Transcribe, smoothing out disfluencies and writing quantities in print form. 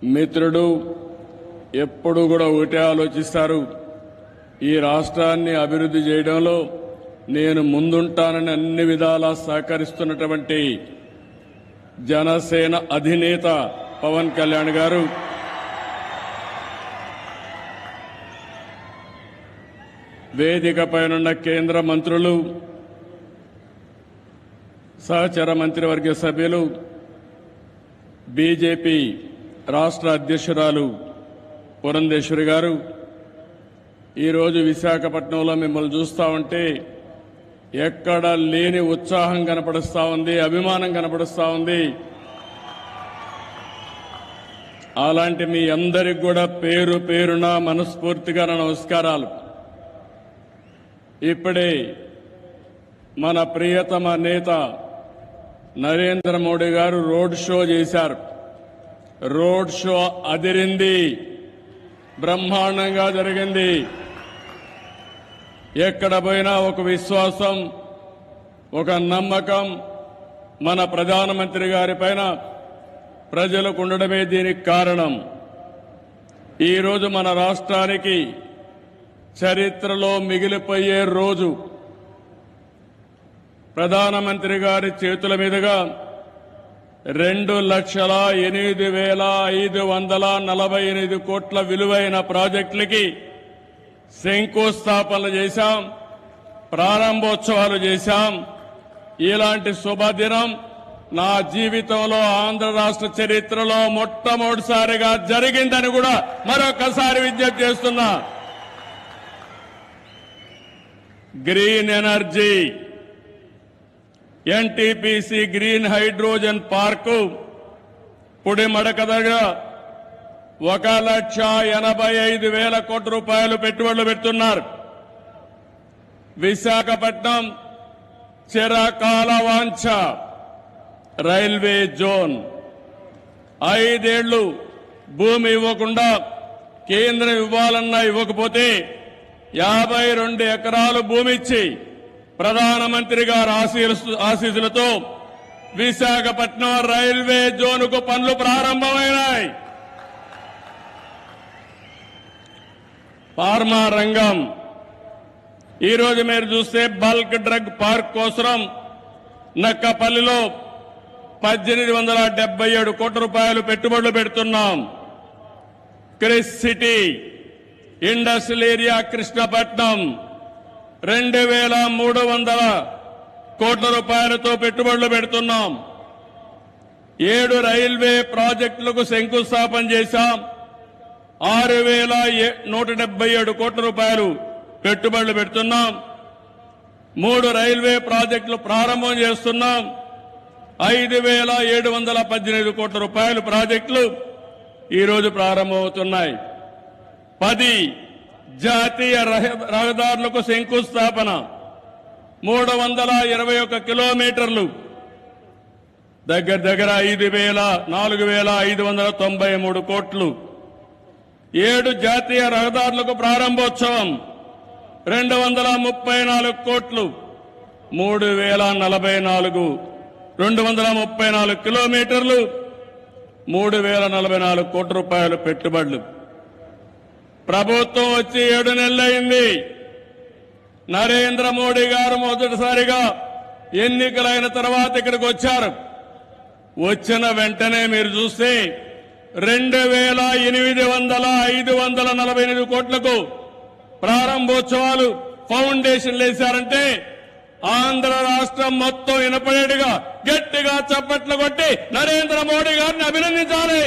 మిత్రుడు ఎప్పుడు కూడా ఒకటే ఆలోచిస్తారు, ఈ రాష్ట్రాన్ని అభివృద్ధి చేయడంలో నేను ముందుంటానని అన్ని విధాలా సహకరిస్తున్నటువంటి జనసేన అధినేత పవన్ కళ్యాణ్ గారు వేదికపైనున్న కేంద్ర మంత్రులు, సహచర మంత్రివర్గ సభ్యులు, బీజేపీ రాష్ట్ర అధ్యక్షురాలు పురంధేశ్వరి గారు, ఈరోజు విశాఖపట్నంలో మిమ్మల్ని చూస్తా ఉంటే ఎక్కడ లేని ఉత్సాహం కనపడుస్తా ఉంది, అభిమానం కనపడుస్తా ఉంది. అలాంటి మీ అందరికి కూడా పేరు పేరున మనస్ఫూర్తిగా నమస్కారాలు. ఇప్పుడే మన ప్రియతమ నేత నరేంద్ర మోడీ గారు రోడ్ షో చేశారు. రోడ్ షో అదిరింది, బ్రహ్మాండంగా జరిగింది. ఎక్కడ పోయినా ఒక విశ్వాసం, ఒక నమ్మకం మన ప్రధానమంత్రి గారి పైన ప్రజలకు ఉండడమే దీనికి కారణం. ఈరోజు మన రాష్ట్రానికి చరిత్రలో మిగిలిపోయే రోజు. ప్రధానమంత్రి గారి చేతుల మీదుగా 2,08,548 కోట్ల విలువైన ప్రాజెక్టులకి శంకుస్థాపనలు చేశాం, ప్రారంభోత్సవాలు చేశాం. ఇలాంటి శుభదినం నా జీవితంలో ఆంధ్ర రాష్ట్ర చరిత్రలో మొట్టమొదటిసారిగా జరిగిందని కూడా మరొకసారి విజ్ఞప్తి చేస్తున్నా. Green energy, NTPC green hydrogen park Pudimadaka దగ్గర 1,85,000 కోట్ల రూపాయలు పెట్టుబడులు పెడుతున్నారు. విశాఖపట్నం చిరకాల వాంఛ రైల్వే జోన్ 5 ఏళ్లు భూమి ఇవ్వకుండా కేంద్రం ఇవ్వాలన్నా ఇవ్వకపోతే 52 ఎకరాలు భూమి ఇచ్చి ప్రధానమంత్రి గారి ఆశీస్సులతో విశాఖపట్నం రైల్వే జోన్కు పనులు ప్రారంభమైనాయి. ఫార్మా రంగం ఈరోజు మీరు చూస్తే బల్క్ డ్రగ్ పార్క్ కోసం నక్కపల్లిలో 1,877 కోట్ల రూపాయలు పెట్టుబడులు పెడుతున్నాం. Chris city industrial area Krishnapatnam 2,300 కోట్ల రూపాయలతో పెట్టుబడులు పెడుతున్నాం. 7 రైల్వే ప్రాజెక్టులకు శంకుస్థాపన చేశాం. 6,177 కోట్ల రూపాయలు పెట్టుబడులు పెడుతున్నాం. 3 రైల్వే ప్రాజెక్టులు ప్రారంభం చేస్తున్నాం. 5,718 కోట్ల రూపాయలు ప్రాజెక్టులు ఈరోజు ప్రారంభమవుతున్నాయి. 10 జాతీయ రహదారులకు శంకుస్థాపన, 321 కిలోమీటర్లు, దగ్గర 4,593 కోట్లు. 7 జాతీయ రహదారులకు ప్రారంభోత్సవం, 234 కోట్లు, 234 కిలోమీటర్లు, 3,044 కోట్ల రూపాయలు పెట్టుబడులు. ప్రభుత్వం వచ్చి 7 నెలలైంది. నరేంద్ర మోడీ గారు మొదటిసారిగా ఎన్నికలైన తర్వాత ఇక్కడికి వచ్చారు. వచ్చిన వెంటనే మీరు చూస్తే 2,548 కోట్లకు ప్రారంభోత్సవాలు, ఫౌండేషన్లు వేశారంటే ఆంధ్ర రాష్ట్రం మొత్తం వినపడేట్టుగా గట్టిగా చప్పట్లు కొట్టి నరేంద్ర మోడీ గారిని అభినందించాలి.